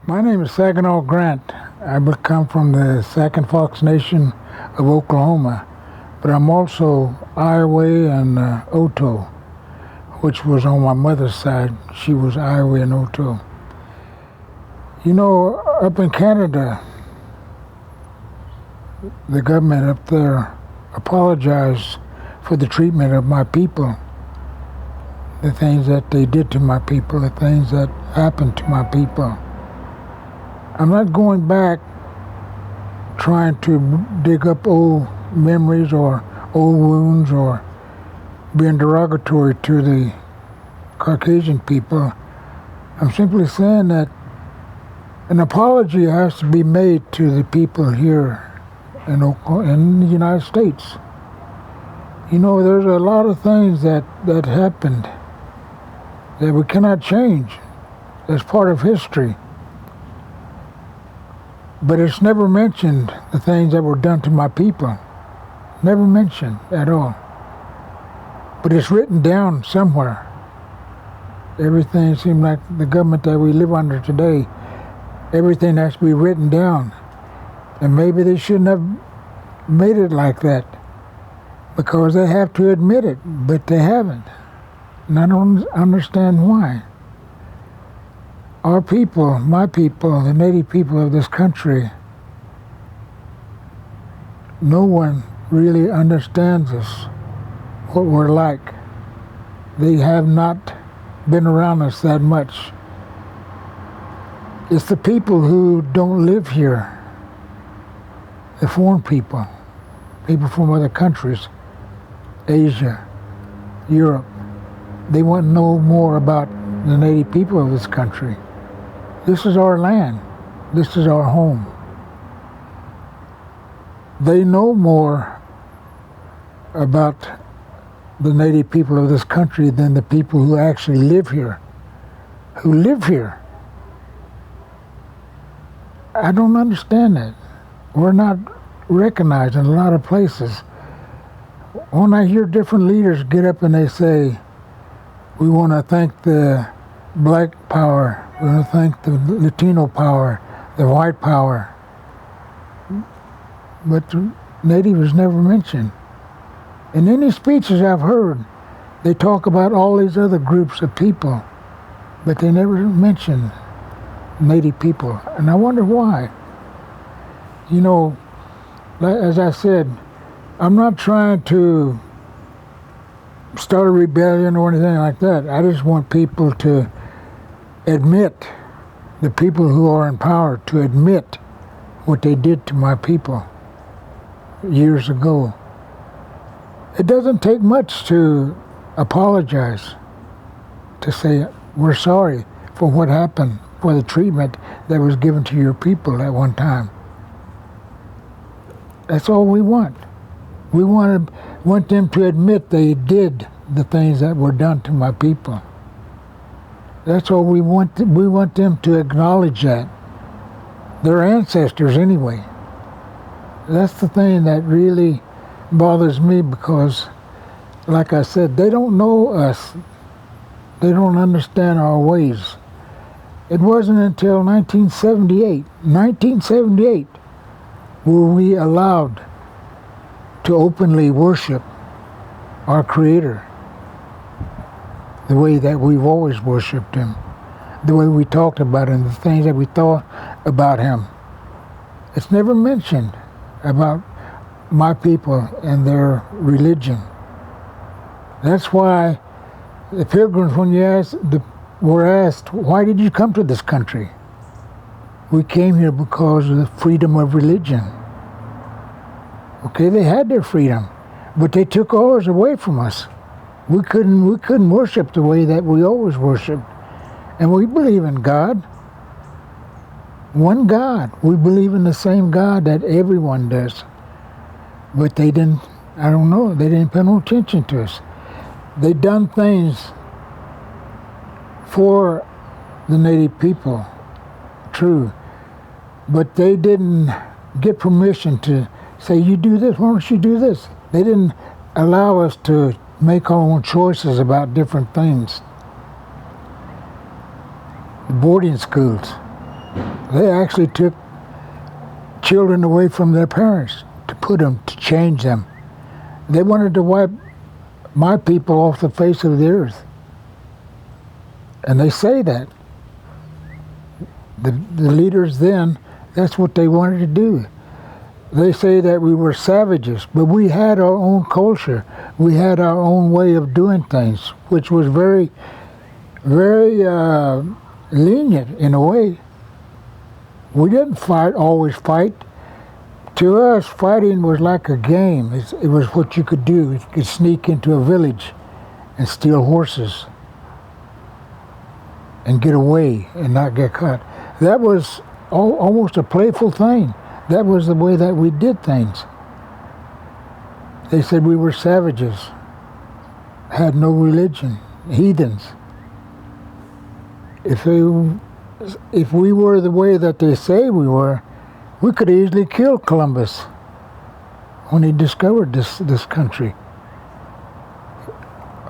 My name is Saginaw Grant. I come from the Sac and Fox Nation of Oklahoma, but I'm also Iowa and Oto, which was on my mother's side. She was Iowa and Oto. You know, up in Canada, the government up there apologized for the treatment of my people, the things that they did to my people, the things that happened to my people. I'm not going back trying to dig up old memories or old wounds or being derogatory to the Caucasian people. I'm simply saying that an apology has to be made to the people here in the United States. You know, there's a lot of things that happened that we cannot change as part of history. But it's never mentioned, the things that were done to my people. Never mentioned at all. But it's written down somewhere. Everything seems like the government that we live under today, everything has to be written down. And maybe they shouldn't have made it like that, because they have to admit it, but they haven't. And I don't understand why. Our people, my people, the native people of this country, no one really understands us, what we're like. They have not been around us that much. It's the people who don't live here, the foreign people, people from other countries, Asia, Europe. They want to know more about the native people of this country. This is our land. This is our home. They know more about the native people of this country than the people who actually live here, who live here. I don't understand that. We're not recognized in a lot of places. When I hear different leaders get up and they say, we want to thank the black power, we want to thank the Latino power, the white power. But the native is never mentioned. In any speeches I've heard, they talk about all these other groups of people, but they never mention native people. And I wonder why. You know, as I said, I'm not trying to start a rebellion or anything like that. I just want people to admit, the people who are in power, to admit what they did to my people years ago. It doesn't take much to apologize, to say we're sorry for what happened, for the treatment that was given to your people at one time. That's all we want. We want them to admit they did the things that were done to my people. That's all we want. We want them to acknowledge that. Their ancestors, anyway. That's the thing that really bothers me, because, like I said, they don't know us. They don't understand our ways. It wasn't until 1978, were we allowed to openly worship our Creator the way that we've always worshipped Him, the way we talked about Him, the things that we thought about Him. It's never mentioned about my people and their religion. That's why the pilgrims, when were asked, why did you come to this country? We came here because of the freedom of religion. Okay, they had their freedom, but they took ours away from us. We couldn't worship the way that we always worshiped. And we believe in God. One God. We believe in the same God that everyone does. But they didn't, I don't know, they didn't pay no attention to us. They done things for the native people, true. But they didn't get permission to say, you do this, why don't you do this? They didn't allow us to make our own choices about different things. The boarding schools, They actually took children away from their parents to change them. They wanted to wipe my people off the face of the earth. And they say that. The leaders then, that's what they wanted to do. They say that we were savages, but we had our own culture. We had our own way of doing things, which was very, very lenient in a way. We didn't always fight. To us, fighting was like a game. It was what you could do. You could sneak into a village and steal horses and get away and not get caught. That was almost a playful thing. That was the way that we did things. They said we were savages, had no religion, heathens. If we were the way that they say we were, we could easily kill Columbus when he discovered this country.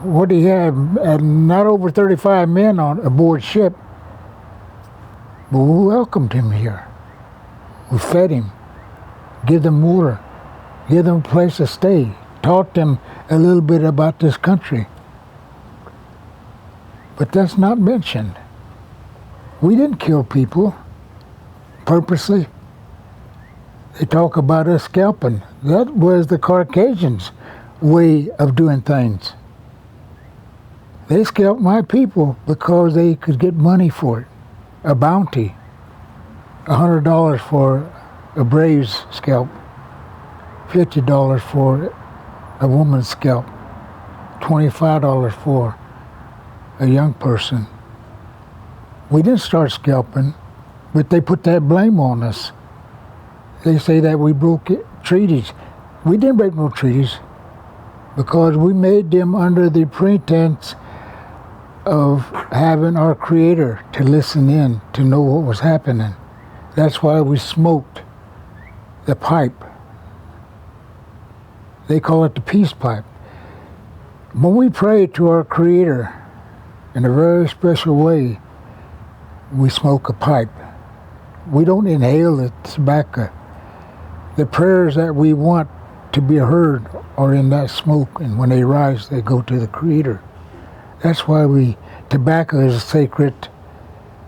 What he had not over 35 men on aboard ship, but we welcomed him here. We fed him, give them water, give them a place to stay, taught them a little bit about this country. But that's not mentioned. We didn't kill people purposely. They talk about us scalping. That was the Caucasians' way of doing things. They scalped my people because they could get money for it, a bounty. $100 for a brave's scalp, $50 for a woman's scalp, $25 for a young person. We didn't start scalping, but they put that blame on us. They say that we broke treaties. We didn't break no treaties because we made them under the pretense of having our Creator to listen in, to know what was happening. That's why we smoked the pipe. They call it the peace pipe. When we pray to our Creator in a very special way, we smoke a pipe. We don't inhale the tobacco. The prayers that we want to be heard are in that smoke, and when they rise, they go to the Creator. That's why tobacco is a sacred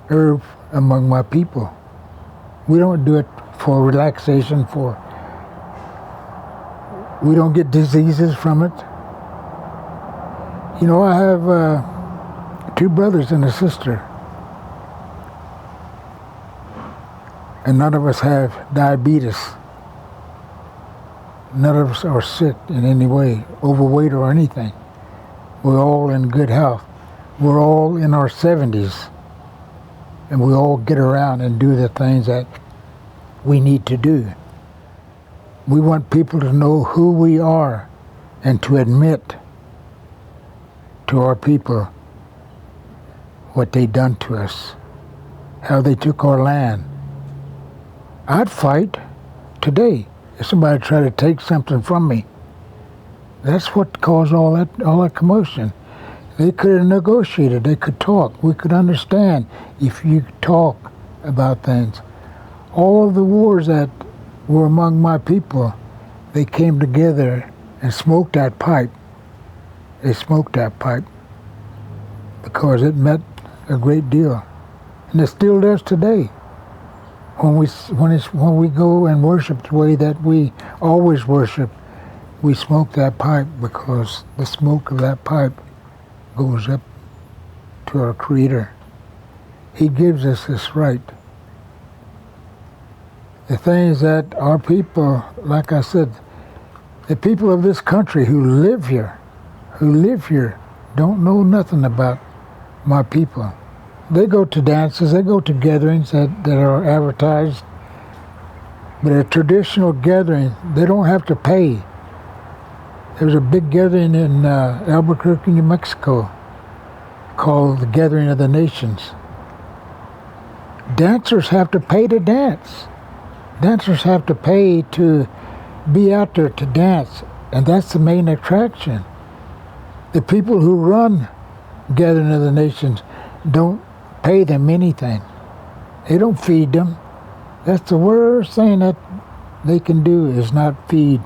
herb among my people. We don't do it for relaxation, we don't get diseases from it. You know, I have 2 brothers and a sister, and none of us have diabetes. None of us are sick in any way, overweight or anything. We're all in good health. We're all in our 70s. And we all get around and do the things that we need to do. We want people to know who we are and to admit to our people what they done to us, how they took our land. I'd fight today if somebody tried to take something from me. That's what caused all that commotion. They could have negotiated. They could talk. We could understand if you talk about things. All of the wars that were among my people, they came together and smoked that pipe. They smoked that pipe because it meant a great deal, and it still does today. When we go and worship the way that we always worship, we smoke that pipe because the smoke of that pipe goes up to our Creator. He gives us this right. The things that our people, like I said, the people of this country who live here, don't know nothing about my people. They go to dances, they go to gatherings that are advertised, but a traditional gathering, they don't have to pay. There was a big gathering in Albuquerque, New Mexico, called the Gathering of the Nations. Dancers have to pay to dance. Dancers have to pay to be out there to dance, and that's the main attraction. The people who run Gathering of the Nations don't pay them anything. They don't feed them. That's the worst thing that they can do, is not feed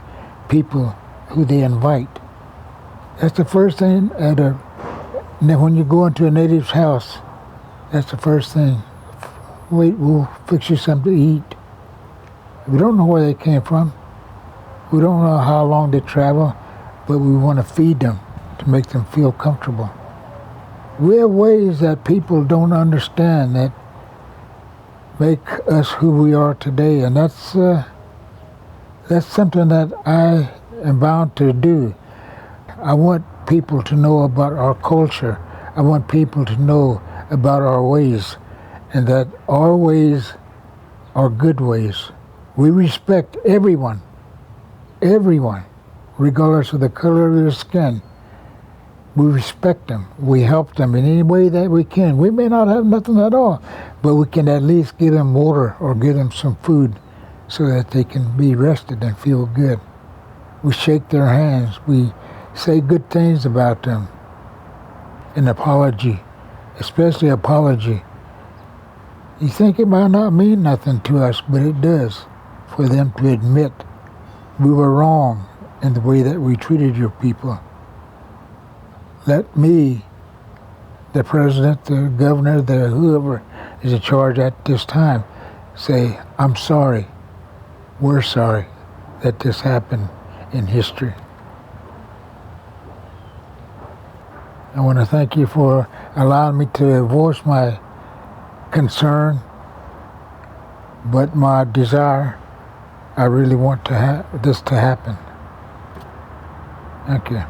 people who they invite. That's the first thing when you go into a native's house. That's the first thing. Wait, we'll fix you something to eat. We don't know where they came from. We don't know how long they travel, but we want to feed them to make them feel comfortable. We have ways that people don't understand that make us who we are today, and that's something that I am bound to do. I want people to know about our culture. I want people to know about our ways, and that our ways are good ways. We respect everyone, regardless of the color of their skin. We respect them. We help them in any way that we can. We may not have nothing at all, but we can at least give them water or give them some food so that they can be rested and feel good. We shake their hands. We say good things about them. An apology, especially apology. You think it might not mean nothing to us, but it does, for them to admit we were wrong in the way that we treated your people. Let me, the president, the governor, whoever is in charge at this time, say, I'm sorry, we're sorry that this happened in history. I want to thank you for allowing me to voice my concern, but my desire, I really want this to happen. Thank you.